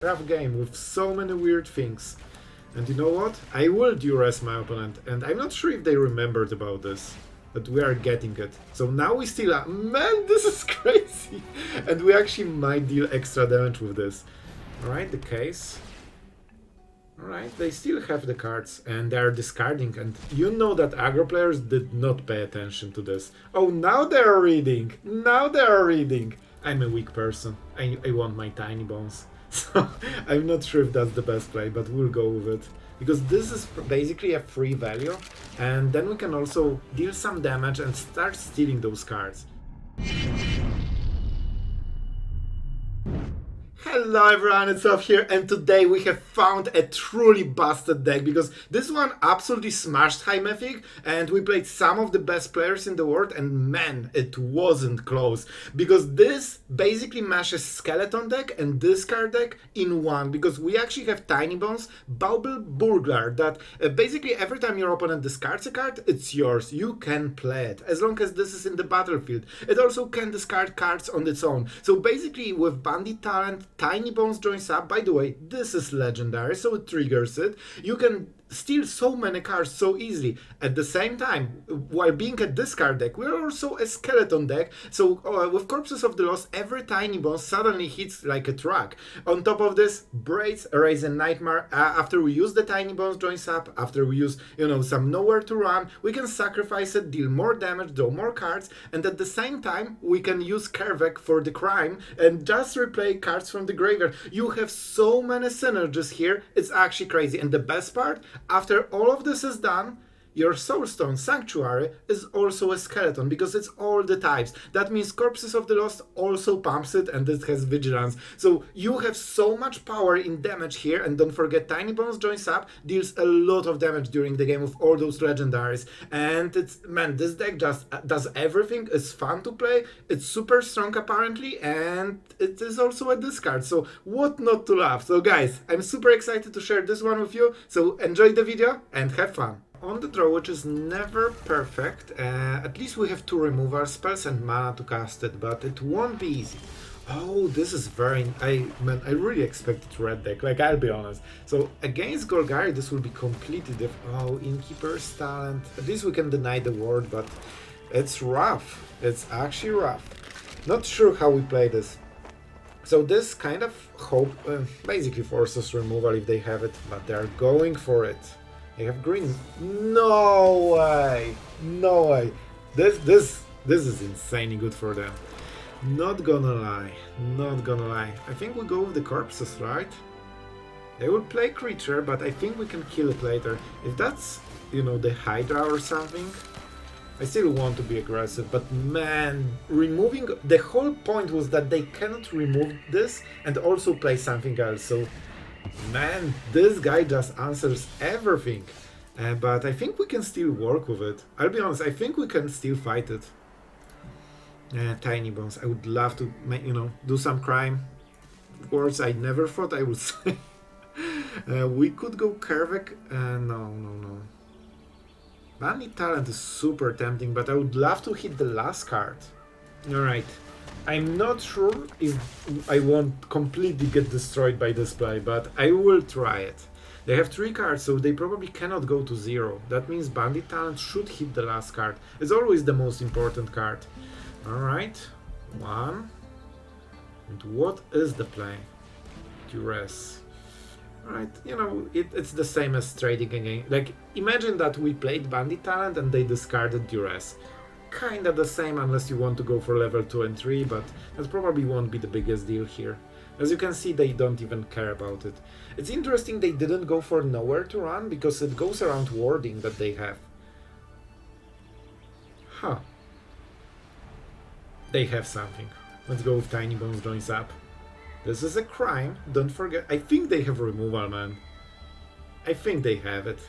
Rough game with so many weird things. And you know what? I will duress my opponent, and I'm not sure if they remembered about this. But we are getting it. So now we still are. Man, this is crazy! And we actually might deal extra damage with this. Alright, the case. Alright, they still have the cards and they are discarding, and you know that aggro players did not pay attention to this. Oh, now they are reading! Now they are reading! I'm a weak person. I want my tiny bones. So I'm not sure if that's the best play, but we'll go with it. Because this is basically a free value, and then we can also deal some damage and start stealing those cards. Hello everyone, it's Sloth here, and today we have found a truly busted deck, because this one absolutely smashed High Mythic, and we played some of the best players in the world, and man, it wasn't close, because this basically mashes Skeleton deck and Discard deck in one, because we actually have Tinybones, Bauble, Burglar, that basically every time your opponent discards a card, it's yours, you can play it, as long as this is in the battlefield. It also can discard cards on its own, so basically with Bandit talent, Tinybones Joins Up. By the way, this is legendary, so it triggers it. You can steal so many cards so easily. At the same time, while being a discard deck, we're also a skeleton deck, so with Corpses of the Lost, every Tinybone suddenly hits like a truck. On top of this, Braids, Arisen, Nightmare, after we use the Tinybones Joins Up, after we use, some Nowhere to Run, we can sacrifice it, deal more damage, draw more cards, and at the same time, we can use Kaervek for the crime and just replay cards from the graveyard. You have so many synergies here, it's actually crazy. And the best part, after all of this is done, your Soulstone Sanctuary is also a skeleton, because it's all the types. That means Corpses of the Lost also pumps it, and it has Vigilance. So you have so much power in damage here, and don't forget Tinybones Joins Up deals a lot of damage during the game with all those legendaries. And this deck just does everything. It's fun to play, it's super strong apparently, and it is also a discard. So what not to love? So guys, I'm super excited to share this one with you. So enjoy the video and have fun. On the draw, which is never perfect, at least we have 2 removal spells and mana to cast it, but it won't be easy. Oh, this is I really expected red deck, like, I'll be honest. So against Golgari, this will be completely different. Oh, Innkeeper's talent. At least we can deny the ward, but it's rough. It's actually rough. Not sure how we play this. So this kind of basically forces removal if they have it, but they're going for it. They have green. No way! No way! This is insanely good for them. Not gonna lie. Not gonna lie. I think we go with the corpses, right? They will play creature, but I think we can kill it later. If that's, the Hydra or something, I still want to be aggressive, but man, removing... The whole point was that they cannot remove this and also play something else, so... Man, this guy just answers everything. But I think we can still work with it. I'll be honest, I think we can still fight it. Tinybones. I would love to, do some crime. Words I never thought I would say. We could go Kaervek. No. Bandit talent is super tempting, but I would love to hit the last card. Alright. I'm not sure if I won't completely get destroyed by this play, but I will try it. They have 3 cards, so they probably cannot go to 0. That means Bandit talent should hit the last card. It's always the most important card. Alright, 1. And what is the play? Duress. Alright, it's the same as trading again. Like, imagine that we played Bandit talent and they discarded Duress. Kinda the same, unless you want to go for level 2 and 3, but that probably won't be the biggest deal here. As you can see, they don't even care about it. It's interesting they didn't go for Nowhere to Run, because it goes around warding that they have. Huh. They have something. Let's go with Tinybones Joins Up. This is a crime, don't forget. I think they have removal, man. I think they have it.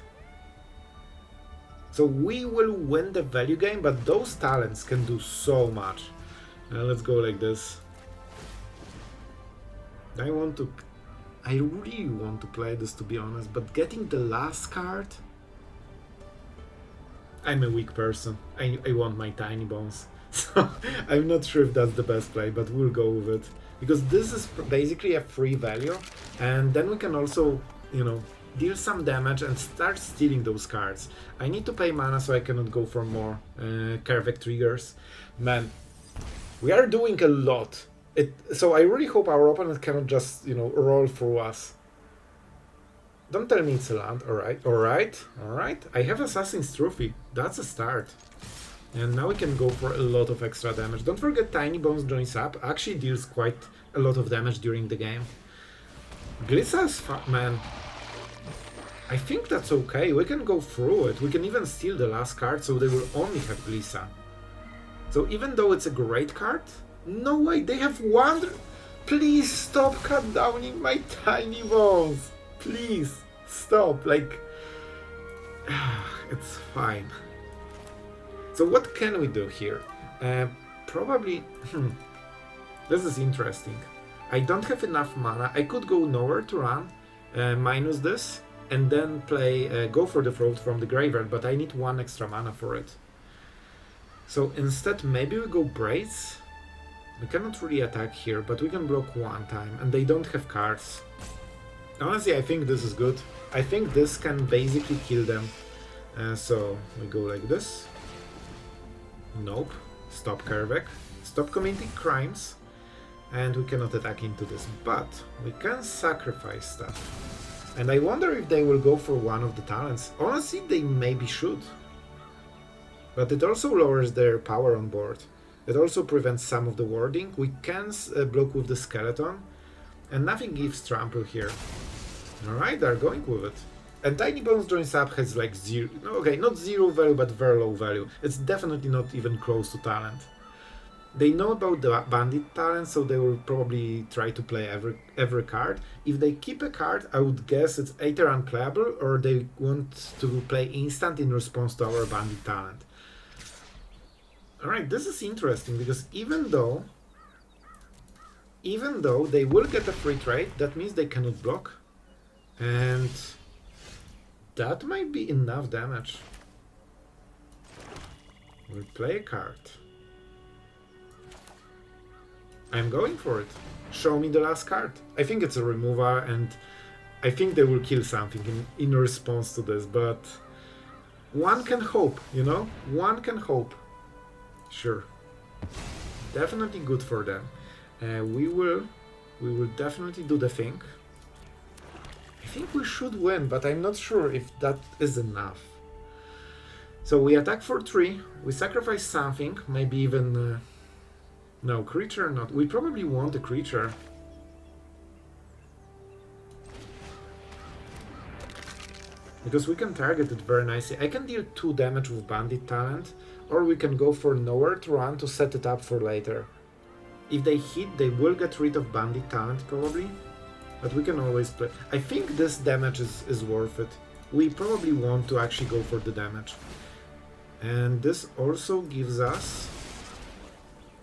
So we will win the value game, but those talents can do so much. Let's go like this. I really want to play this, to be honest, but getting the last card... I'm a weak person. I want my Tinybones. So I'm not sure if that's the best play, but we'll go with it. because this is basically a free value, and then we can also, you know, deal some damage and start stealing those cards. I need to pay mana, so I cannot go for more Kaervek triggers. Man, we are doing a lot. So I really hope our opponent cannot just, you know, roll through us. Don't tell me it's a land. Alright, alright, alright. I have Assassin's Trophy. That's a start. And now we can go for a lot of extra damage. Don't forget Tinybones Joins Up. Actually deals quite a lot of damage during the game. Glissa's man. I think that's okay. We can go through it. We can even steal the last card, so they will only have Glissa. So even though it's a great card, no way, they have one. Please stop cut downing my tiny bones. Please stop. Like, it's fine. So what can we do here? Probably, this is interesting. I don't have enough mana. I could go nowhere to run, minus this, and then play go for the throat from the graveyard, but I need one extra mana for it. So instead, maybe we go Braids. We cannot really attack here, but we can block one time, and they don't have cards. Honestly, I think this is good. I think this can basically kill them. So we go like this. Nope. Stop Kaervek. Stop committing crimes. And we cannot attack into this, but we can sacrifice stuff. And I wonder if they will go for one of the talents. Honestly, they maybe should. But it also lowers their power on board. It also prevents some of the warding. We can block with the skeleton. And nothing gives trample here. Alright, they're going with it. And Tinybones Joins Up has like zero, okay, not zero value, but very low value. It's definitely not even close to talent. They know about the Bandit talent, so they will probably try to play every card. If they keep a card, I would guess it's either unplayable or they want to play instant in response to our Bandit talent. Alright, this is interesting because even though they will get a free trade, that means they cannot block. And that might be enough damage. We'll play a card. I'm going for it. Show me the last card. I think it's a removal, and I think they will kill something in response to this, but one can hope, you know? One can hope. Sure. Definitely good for them. We will definitely do the thing. I think we should win, but I'm not sure if that is enough. So we attack for 3, we sacrifice something, maybe even... no, creature not. We probably want a creature. Because we can target it very nicely. I can deal 2 damage with Bandit talent, or we can go for nowhere to run to set it up for later. If they hit, they will get rid of Bandit talent probably. But we can always play. I think this damage is worth it. We probably want to actually go for the damage. And this also gives us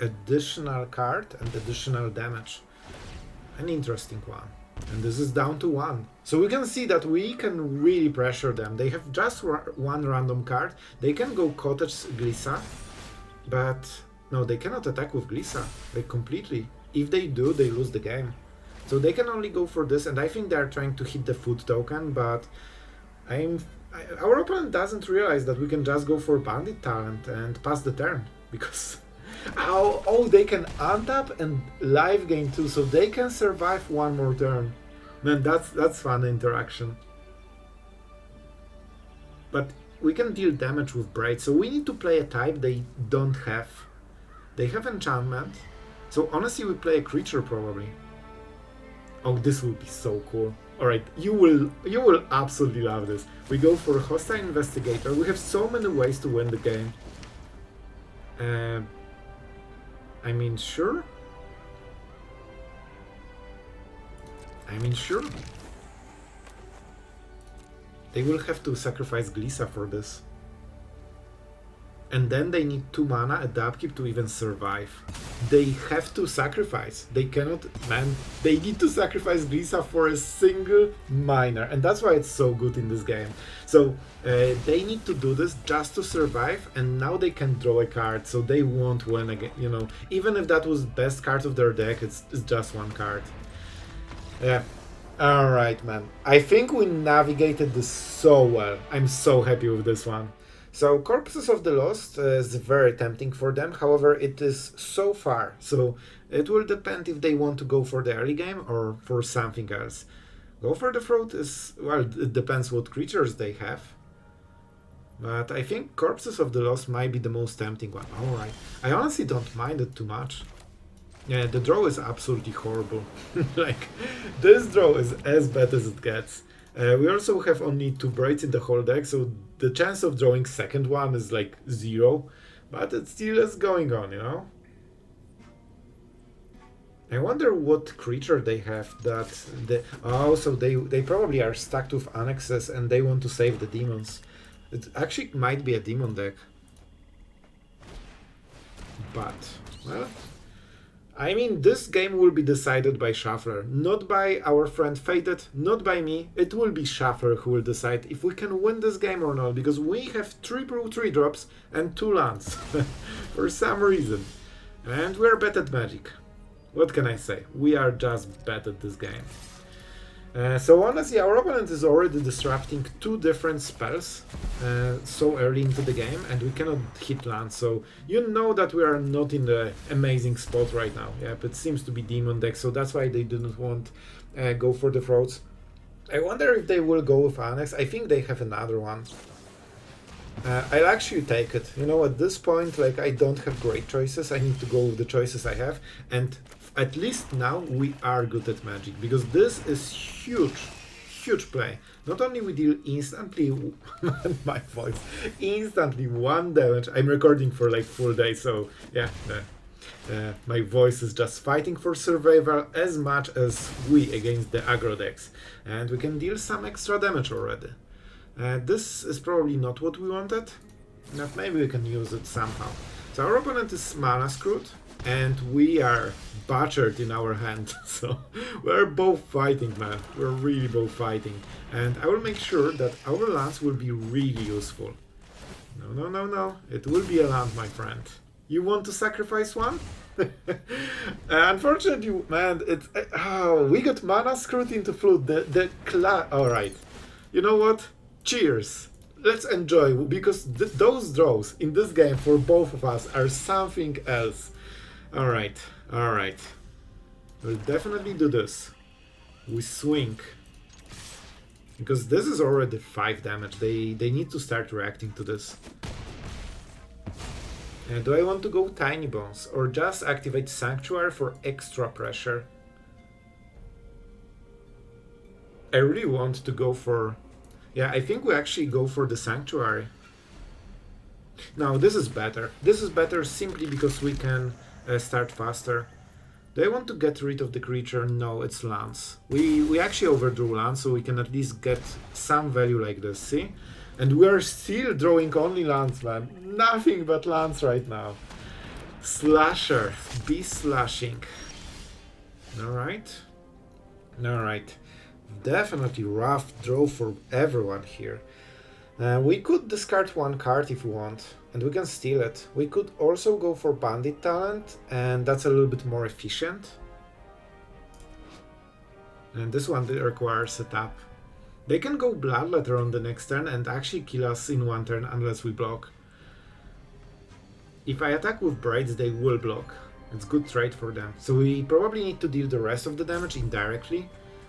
additional card and additional damage. An interesting one. And this is down to 1. So we can see that we can really pressure them. They have just one random card. They can go Cottage Glissa, but no, they cannot attack with Glissa, like completely. If they do, they lose the game. So they can only go for this, and I think they are trying to hit the food token, but our opponent doesn't realize that we can just go for Bandit talent and pass the turn, because oh, they can untap and live gain too, so they can survive one more turn. Man, that's fun interaction. But we can deal damage with Braid, so we need to play a type they don't have. They have enchantment, so honestly we play a creature probably. Oh, this will be so cool. Alright, you will absolutely love this. We go for Hostile Investigator. We have so many ways to win the game. I mean, sure. They will have to sacrifice Glissa for this. And then they need 2 mana at the upkeep to even survive. They have to sacrifice. They cannot, man, they need to sacrifice Grisa for a single miner. And that's why it's so good in this game. So they need to do this just to survive, and now they can draw a card, so they won't win again, you know. Even if that was best card of their deck, it's just 1 card. Yeah. Alright, man. I think we navigated this so well. I'm so happy with this one. So Corpses of the Lost is very tempting for them, however it is so far, so it will depend if they want to go for the early game or for something else. Go for the Throat is, well, it depends what creatures they have. But I think Corpses of the Lost might be the most tempting one. Alright, I honestly don't mind it too much. Yeah, the draw is absolutely horrible. Like, this draw is as bad as it gets. We also have only 2 Braids in the whole deck, so the chance of drawing second one is like 0, but it still is going on, you know? I wonder what creature they have that... Oh, so they probably are stacked with annexes and they want to save the demons. It actually might be a demon deck. But, well... I mean, this game will be decided by Shuffler, not by our friend Faded, not by me. It will be Shuffler who will decide if we can win this game or not, because we have 3 Brew 3 drops and 2 lands, for some reason. And we're bad at Magic. What can I say? We are just bad at this game. So honestly, our opponent is already disrupting 2 different spells so early into the game, and we cannot hit land, so you know that we are not in the amazing spot right now. Yep, it seems to be demon deck, so that's why they didn't want go for the Throats. I wonder if they will go with Annex. I think they have another one. I'll actually take it. You know, at this point, like, I don't have great choices. I need to go with the choices I have, and at least now we are good at Magic, because this is huge play. Not only we deal instantly, my voice, instantly 1 damage. I'm recording for like full day, so yeah, my voice is just fighting for survival as much as we against the aggro decks, and we can deal some extra damage already. This is probably not what we wanted, but maybe we can use it somehow. So our opponent is mana screwed, and we are butchered in our hand, so we're both fighting, man. We're really both fighting, and I will make sure that our lands will be really useful. No, it will be a land, my friend. You want to sacrifice one? Unfortunately, man, we got mana screwed into flute. Alright, you know what? Cheers. Let's enjoy, because those draws in this game for both of us are something else. Alright. We'll definitely do this. We swing. Because this is already 5 damage. They need to start reacting to this. Do I want to go Tinybones or just activate Sanctuary for extra pressure? I really want to go for... Yeah, I think we actually go for the Sanctuary. No, this is better. This is better simply because we can start faster. Do I want to get rid of the creature? No, it's lands. We actually overdrew lands, so we can at least get some value like this, see? And we are still drawing only lands, man. Nothing but lands right now. Slasher. Be slashing. Alright. Definitely rough draw for everyone here. We could discard 1 card if we want, and we can steal it. We could also go for Bandit talent, and that's a little bit more efficient. And this one requires a tap. They can go Bloodletter on the next turn and actually kill us in 1 turn unless we block. If I attack with Braids, they will block. It's good trade for them. So we probably need to deal the rest of the damage indirectly,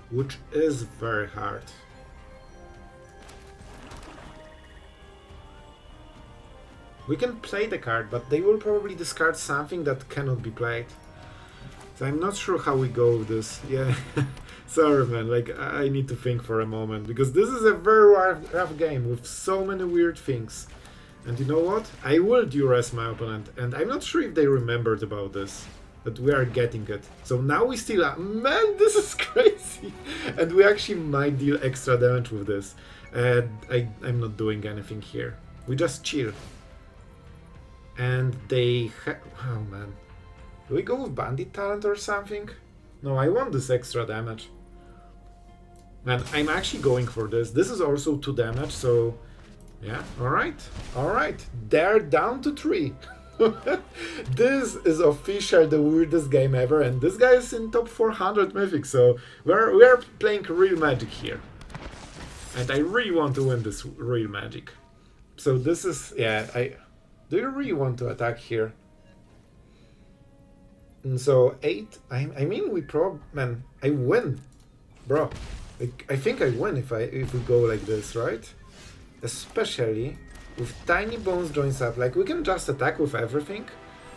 which is very hard. We can play the card, but they will probably discard something that cannot be played. So I'm not sure how we go with this. Yeah, sorry man, like I need to think for a moment, because this is a very rough game with so many weird things. And you know what? I will duress my opponent, and I'm not sure if they remembered about this, but we are getting it. So now we still are... Man, this is crazy! And we actually might deal extra damage with this. I'm not doing anything here. We just chill. And they oh man. Do we go with Bandit talent or something? No, I want this extra damage. And I'm actually going for this. This is also 2 damage, so yeah, alright. Alright. They're down to 3. This is officially the weirdest game ever, and this guy is in top 400 mythic, so we're playing real magic here. And I really want to win this real magic. So this is, yeah, do you really want to attack here? And so 8, I mean man, I win, bro. I think I win if we go like this, right? Especially with Tinybones Joins Up. Like, we can just attack with everything.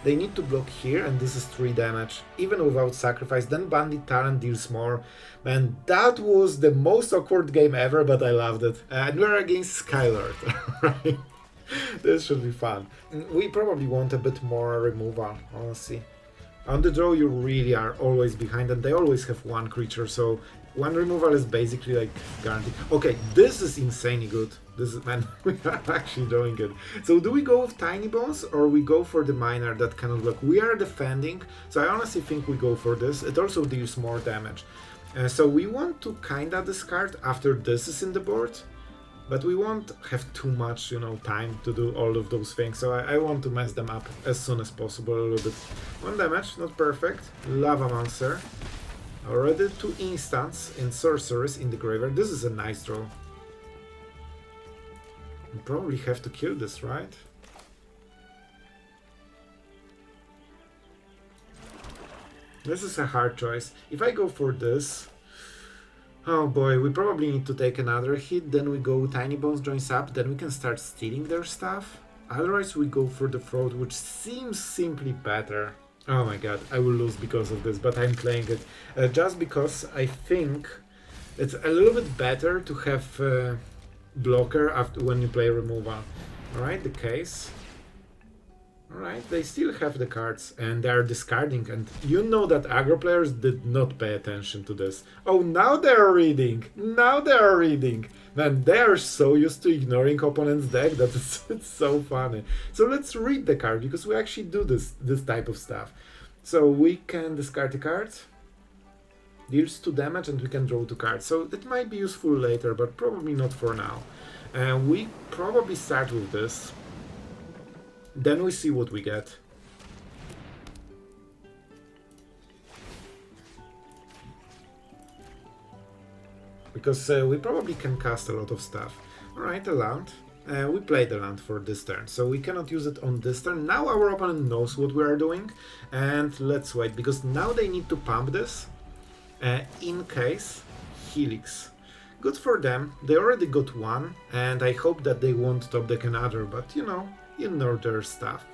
They need to block here, and this is 3 damage, even without sacrifice. Then Bandit talent deals more. Man, that was the most awkward game ever, but I loved it. And we're against Skylord, right? This should be fun. We probably want a bit more removal, honestly. On the draw, you really are always behind, and they always have 1 creature, so 1 removal is basically like guaranteed. Okay, this is insanely good. This is, man, we are actually doing it. So do we go with Tinybones or we go for the miner that cannot block? We are defending, so I honestly think we go for this. It also deals more damage. So we want to kinda discard after this is in the board, but we won't have too much, you know, time to do all of those things. So I want to mess them up as soon as possible a little bit. 1 damage, not perfect. Lava Monster. Already 2 instants and sorceries in the graveyard. This is a nice draw. You probably have to kill this, right? This is a hard choice. If I go for this, oh boy, we probably need to take another hit, then we go Tinybones Joins Up, then we can start stealing their stuff. Otherwise we go for the fraud, which seems simply better. Oh my god, I will lose because of this, but I'm playing it just because I think it's a little bit better to have blocker after when you play removal. Alright, the case. Alright, they still have the cards and they are discarding, and you know that aggro players did not pay attention to this. Oh, now they are reading! Now they are reading! Man, they are so used to ignoring opponent's deck that it's so funny. So let's read the card, because we actually do this type of stuff. So we can discard the card, deals 2 damage, and we can draw 2 cards. So it might be useful later, but probably not for now. We probably start with this. Then we see what we get. Because we probably can cast a lot of stuff. Alright, a land. We played the land for this turn, so we cannot use it on this turn. Now our opponent knows what we are doing, and let's wait, because now they need to pump this in case Helix. Good for them, they already got 1, and I hope that they won't top deck another, but you know their stuff.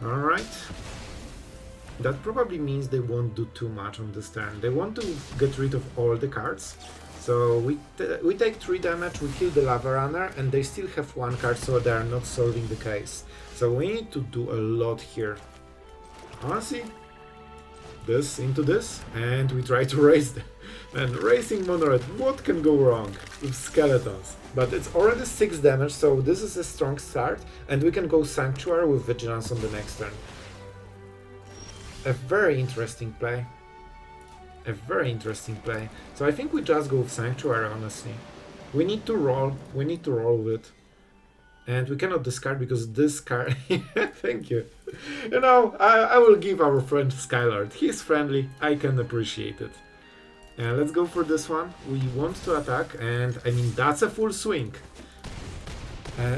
Alright. That probably means they won't do too much on this turn. They want to get rid of all the cards. So we take 3 damage, we kill the Lava Runner, and they still have 1 card, so they are not solving the case. So we need to do a lot here. Honestly, this into this, and we try to raise them. And racing Monored, what can go wrong with skeletons? But it's already 6 damage, so this is a strong start, and we can go Sanctuary with Vigilance on the next turn. A very interesting play. A very interesting play. So I think we just go with Sanctuary, honestly. We need to roll with it. And we cannot discard because this card... Thank you. You know, I will give our friend Skylord. He's friendly, I can appreciate it. Let's go for this one. We want to attack, and I mean, that's a full swing.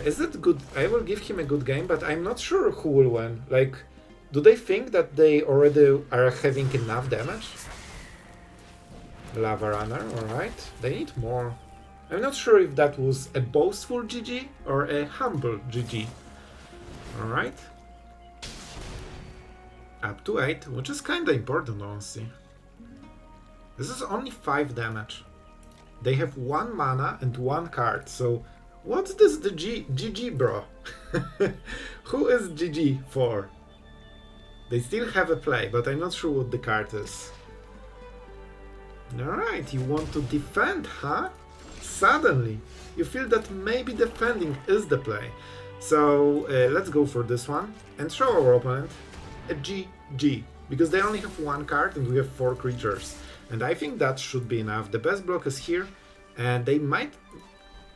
Is it good? I will give him a good game, but I'm not sure who will win. Like, do they think that they already are having enough damage? Lava Runner, alright. They need more. I'm not sure if that was a boastful GG or a humble GG. Alright. Up to 8, which is kinda important, honestly. This is only 5 damage. They have 1 mana and 1 card, so what's this the GG, bro? Who is GG for? They still have a play, but I'm not sure what the card is. Alright, you want to defend, huh? Suddenly, you feel that maybe defending is the play. So let's go for this one and show our opponent a GG, because they only have one card and we have 4 creatures. And I think that should be enough. The best block is here, and they might...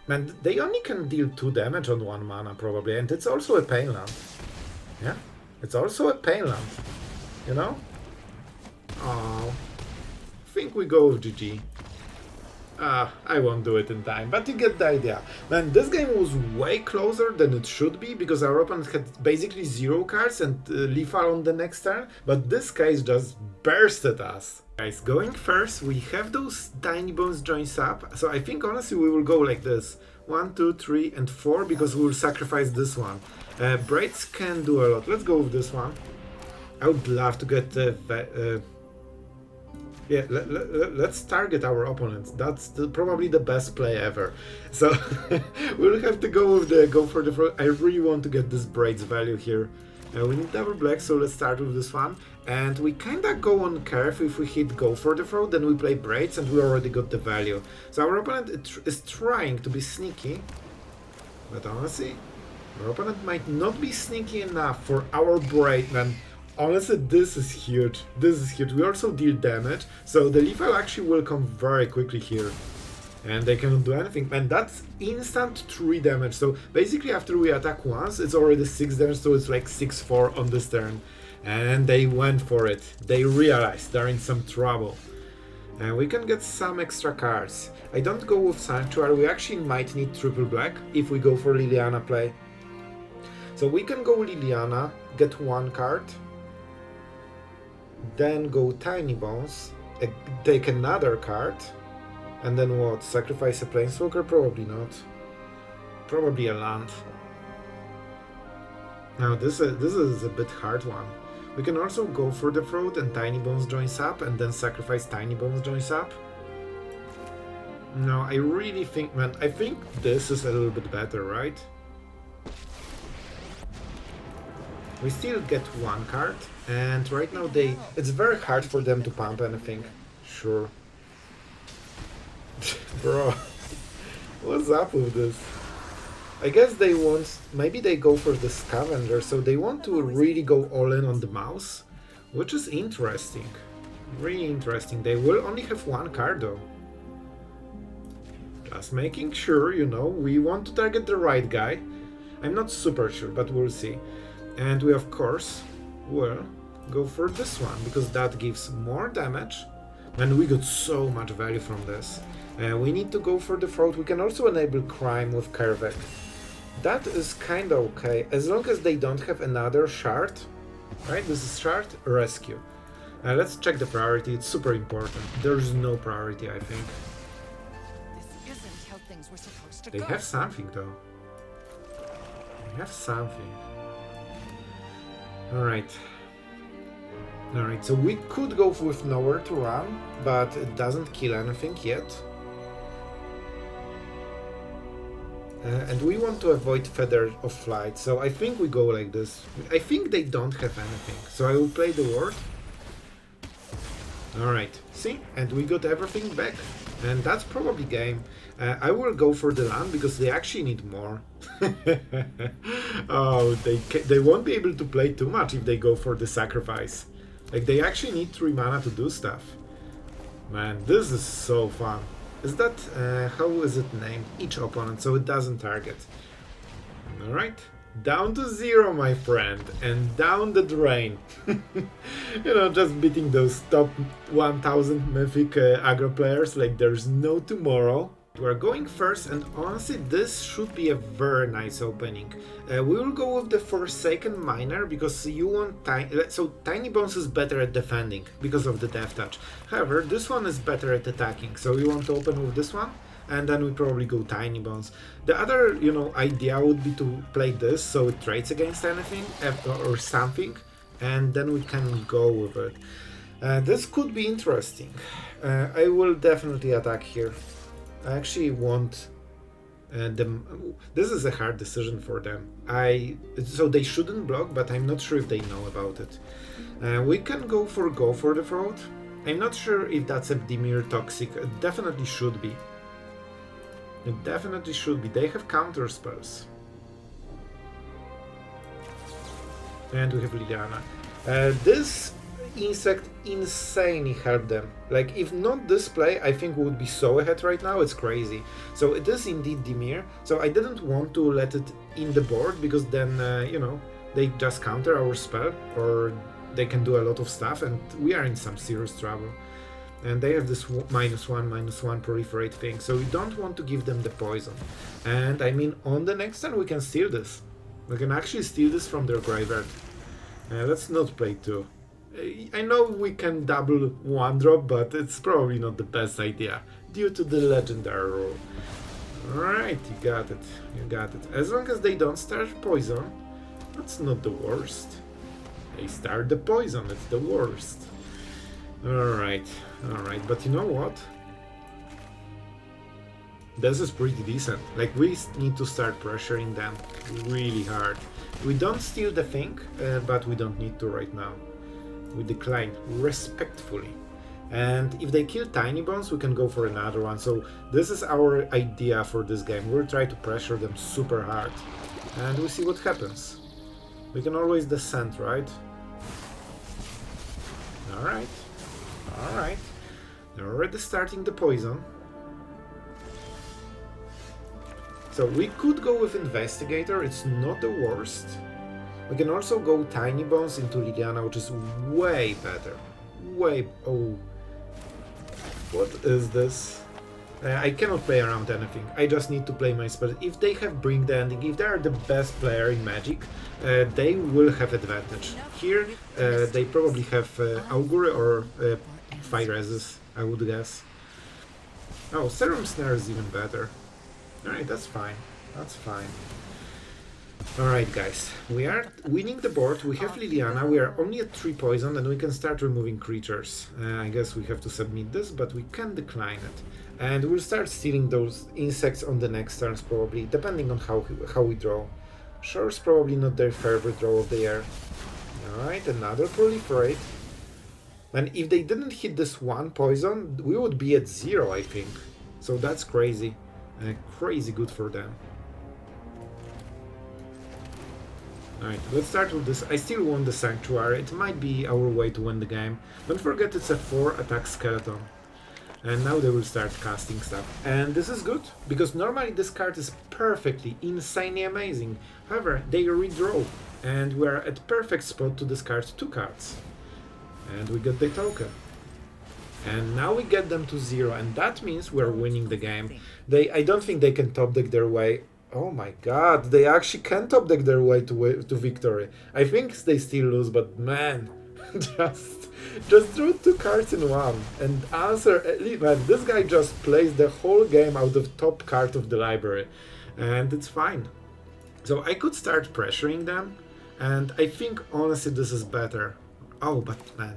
Man, they only can deal 2 damage on 1 mana probably, and it's also a pain land. Yeah, it's also a pain land, you know? Oh, I think we go with GG. I won't do it in time, but you get the idea. Man, this game was way closer than it should be, because our opponent had basically 0 cards and lethal on the next turn, but this case just bursted us. Guys, going first, we have those Tinybones Joins Up, so I think honestly we will go like this. 1, 2, 3 and 4, because we will sacrifice this one. Braids can do a lot. Let's go with this one. I would love to get yeah, let's target our opponents. That's probably the best play ever. So we'll have to go with the go for the throat. I really want to get this Braids value here. We need double black, so let's start with this one. And we kinda go on Kaervek. If we hit go for the throat, then we play Braids and we already got the value. So our opponent is trying to be sneaky, but honestly, our opponent might not be sneaky enough for our Braid, man. Honestly, this is huge. This is huge. We also deal damage, so the lethal actually will come very quickly here. And they cannot do anything. And that's instant 3 damage. So basically after we attack once, it's already 6 damage, so it's like 6-4 on this turn. And they went for it. They realized they're in some trouble. And we can get some extra cards. I don't go with Sanctuary. We actually might need triple black if we go for Liliana play. So we can go Liliana, get 1 card. Then go Tinybones, take another card, and then what? Sacrifice a Planeswalker? Probably not. Probably a land. Now this is a bit hard one. We can also go for the throat and Tinybones Joins Up, and then sacrifice Tinybones Joins Up. No, I really think, man, I think this is a little bit better, right? We still get 1 card, and right now it's very hard for them to pump anything. Sure. Bro, what's up with this? I guess they want, maybe they go for the Scavenger, so they want to really go all in on the mouse, which is interesting. Really interesting. They will only have 1 card though. Just making sure, you know, we want to target the right guy. I'm not super sure, but we'll see. And we of course will go for this one, because that gives more damage. And we got so much value from this. We need to go for the throat. We can also enable crime with Kaervek. That is kinda okay, as long as they don't have another shard. Right, this is shard, rescue. Let's check the priority, it's super important. There's no priority, I think. This isn't how things were supposed to They go. have something though. They have something. Alright. Alright, so we could go with nowhere to run, but it doesn't kill anything yet. And we want to avoid Feather of Flight, so I think we go like this. I think they don't have anything, so I will play the ward. Alright, see? And we got everything back. And that's probably game. I will go for the land because they actually need more. Oh, they won't be able to play too much if they go for the sacrifice. Like, they actually need 3 mana to do stuff. Man, this is so fun. Is that, how is it named? Each opponent, so it doesn't target. Alright, down to 0, my friend, and down the drain. You know, just beating those top 1000 mythic aggro players like there's no tomorrow. We're going first, and honestly this should be a very nice opening. We will go with the Forsaken Miner because you want so Tinybones is better at defending because of the Death Touch. However, this one is better at attacking, so we want to open with this one, and then we probably go Tinybones. The other, you know, idea would be to play this so it trades against anything or something, and then we can go with it. This could be interesting. I will definitely attack here. I actually want them. This is a hard decision for them. So they shouldn't block, but I'm not sure if they know about it. We can go for the throat. I'm not sure if that's a Dimir Toxic. It definitely should be. It definitely should be. They have counter spells. And we have Liliana. This insect insanely helped them. Like, if not this play, I think we would be so ahead right now, it's crazy. So it is indeed Dimir. So I didn't want to let it in the board, because then, you know, they just counter our spell, or they can do a lot of stuff, and we are in some serious trouble. And they have this -1/-1 proliferate thing, so we don't want to give them the poison. And I mean, on the next turn we can steal this. We can actually steal this from their graveyard. Let's not play 2. I know we can double 1-drop, but it's probably not the best idea, due to the legendary rule. Alright, you got it, you got it. As long as they don't start poison, that's not the worst. They start the poison, it's the worst. Alright, alright, but you know what? This is pretty decent. Like, we need to start pressuring them really hard. We don't steal the thing, but we don't need to right now. We decline respectfully. And if they kill Tinybones, we can go for another one. So this is our idea for this game. We'll try to pressure them super hard. And we'll see what happens. We can always descend, right? Alright. Alright. They're already starting the poison. So we could go with Investigator, it's not the worst. We can also go Tinybones into Liliana, which is way better. Oh. What is this? I cannot play around anything. I just need to play my spell. If they have Bring the Ending, if they are the best player in Magic, they will have advantage. Here, they probably have Augury or Fire Resist, I would guess. Oh, Serum Snare is even better. Alright, that's fine. That's fine. Alright, guys. We are winning the board. We have Liliana. We are only at 3 poison and we can start removing creatures. I guess we have to submit this, but we can decline it. And we'll start stealing those insects on the next turns, probably, depending on how we draw. Shore's probably not their favorite draw of the year. Alright, another proliferate. And if they didn't hit this 1 poison, we would be at 0, I think. So that's crazy. Crazy good for them. Alright, let's start with this. I still want the Sanctuary. It might be our way to win the game. Don't forget it's a 4 attack skeleton. And now they will start casting stuff. And this is good, because normally this card is perfectly, insanely amazing. However, they redraw. And we're at perfect spot to discard 2 cards. And we get the token. And now we get them to 0, and that means we're winning the game. I don't think they can top deck their way. Oh my god, they actually can top deck their way to victory. I think they still lose, but man, just draw 2 cards in one and answer. Man, this guy just plays the whole game out of top card of the library, and it's fine. So I could start pressuring them, and I think honestly this is better. Oh, but man.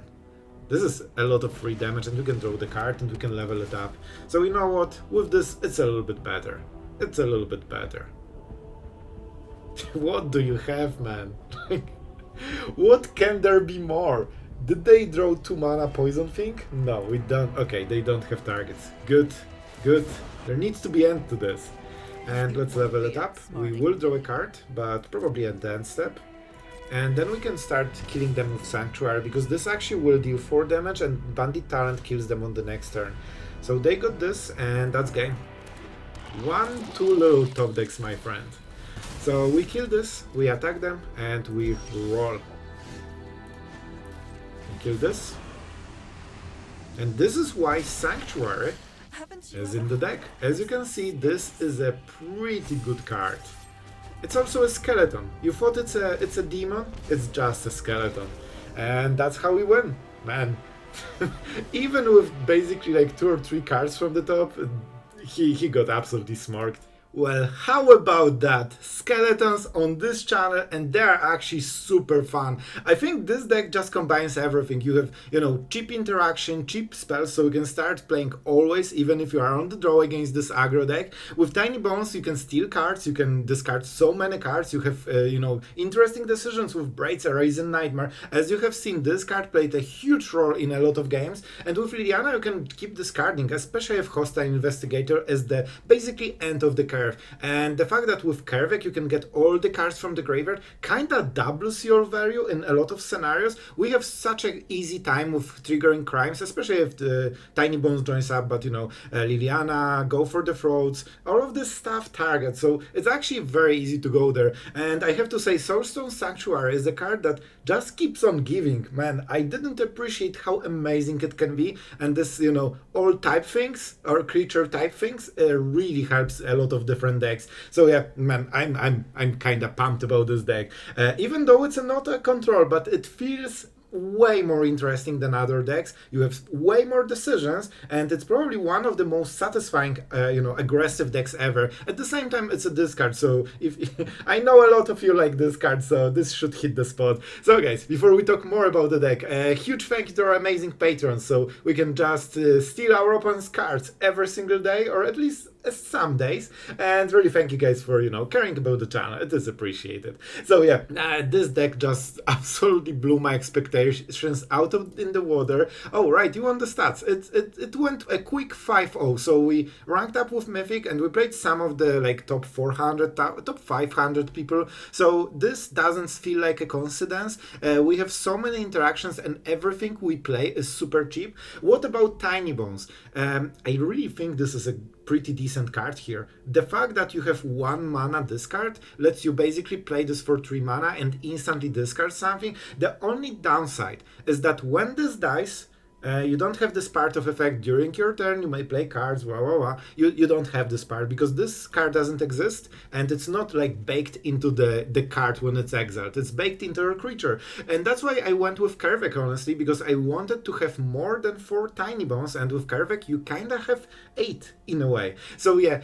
This is a lot of free damage, and we can draw the card and we can level it up. So you know what? With this, it's a little bit better. It's a little bit better. What do you have, man? What can there be more? Did they draw 2 mana poison thing? No, we don't. Okay, they don't have targets. Good, good. There needs to be end to this. And let's level it up. We will draw a card, but probably at the end step. And then we can start killing them with Sanctuary, because this actually will deal 4 damage and Bandit Talent kills them on the next turn. So they got this, and that's game. 1 too little top decks, my friend. So we kill this, we attack them, and we roll. We kill this. And this is why Sanctuary is in the deck. As you can see, this is a pretty good card. It's also a skeleton. You thought it's a demon? It's just a skeleton. And that's how we win, man. Even with basically like 2 or 3 cards from the top, he got absolutely smoked. Well, how about that? Skeletons on this channel, and they're actually super fun. I think this deck just combines everything. You have, you know, cheap interaction, cheap spells, so you can start playing always, even if you are on the draw against this aggro deck. With Tinybones, you can steal cards, you can discard so many cards, you have, you know, interesting decisions with Braids, Arisen, Nightmare. As you have seen, this card played a huge role in a lot of games, and with Liliana, you can keep discarding, especially with Hostile Investigator as the basically end of the card curve. And the fact that with Kaervek you can get all the cards from the graveyard kinda doubles your value in a lot of scenarios. We have such an easy time with triggering crimes, especially if the Tinybones Joins Up, but Liliana, Go for the Frauds, all of this stuff targets, so it's actually very easy to go there. And I have to say, Soulstone Sanctuary is a card that just keeps on giving. Man, I didn't appreciate how amazing it can be, and this, all type things or creature type things really helps a lot of different decks. So yeah, man, I'm kind of pumped about this deck, even though it's not a control, but it feels way more interesting than other decks. You have way more decisions, and it's probably one of the most satisfying, aggressive decks ever. At the same time, it's a discard, so if I know a lot of you like discards, so this should hit the spot. So guys, before we talk more about the deck, a huge thank you to our amazing patrons, so we can just steal our opponent's cards every single day, or at least some days, and really thank you guys for caring about the channel. It is appreciated. So yeah, this deck just absolutely blew my expectations out of in the water. Oh right, you want the stats. It went a quick 5-0, so we ranked up with Mythic and we played some of the top 400, top 500 people, so this doesn't feel like a coincidence. We have so many interactions and everything we play is super cheap. What about Tinybones? I really think this is a pretty decent card here. The fact that you have 1 mana discard lets you basically play this for 3 mana and instantly discard something. The only downside is that when this dies, you don't have this part of effect during your turn. You may play cards, blah blah blah. You don't have this part because this card doesn't exist, and it's not baked into the card when it's exiled. It's baked into a creature, and that's why I went with Kaervek, honestly, because I wanted to have more than 4 Tinybones, and with Kaervek you kinda have 8 in a way. So yeah,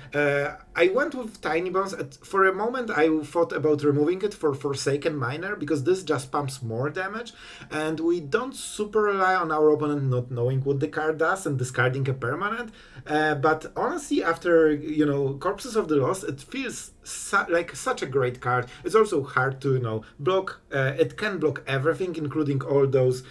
I went with Tinybones. For a moment I thought about removing it for Forsaken Miner, because this just pumps more damage, and we don't super rely on our opponent not knowing what the card does and discarding a permanent. But honestly, after Corpses of the Lost, it feels like such a great card. It's also hard to block. It can block everything, including all those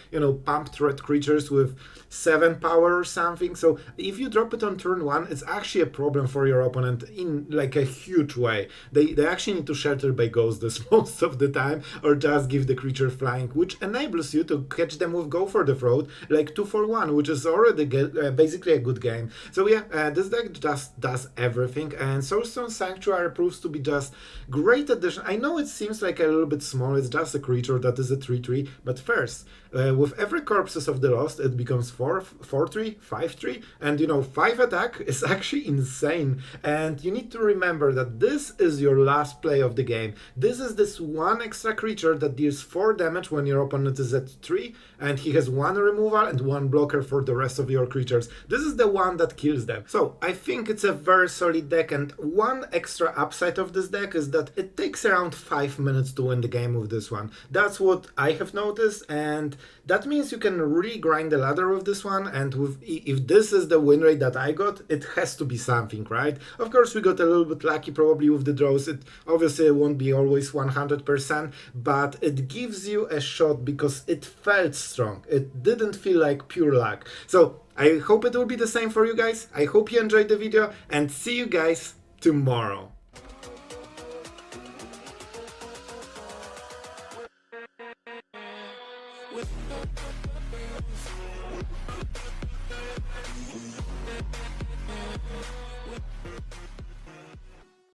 pump threat creatures with 7 power or something. So if you drop it on turn 1, it's actually a problem for your opponent in a huge way. They actually need to shelter by Ghostess most of the time, or just give the creature flying, which enables you to catch them with Go for the Throat 2-for-1, which is already basically a good game. So yeah, this deck just does everything, and Soulstone Sanctuary proves to be just great addition. I know it seems like a little bit small, it's just a creature that is a 3-3, but first, with every Corpses of the Lost, it becomes 4-3, 5-3, and 5 attack is actually insane. And you need to remember that this is your last play of the game. This is this one extra creature that deals 4 damage when your opponent is at 3, and he has 1 removal and 1 blocker for the rest of your creatures. This is the one that kills them. So I think it's a very solid deck, and one extra upside of this deck is that it takes around 5 minutes to win the game with this one. That's what I have noticed, and that means you can really grind the ladder with this one. And if this is the win rate that I got, it has to be something, right? Of course we got a little bit lucky probably with the draws. It obviously won't be always 100%, but it gives you a shot because it felt strong. It didn't feel like pure luck. So I hope it will be the same for you guys. I hope you enjoyed the video, and see you guys tomorrow.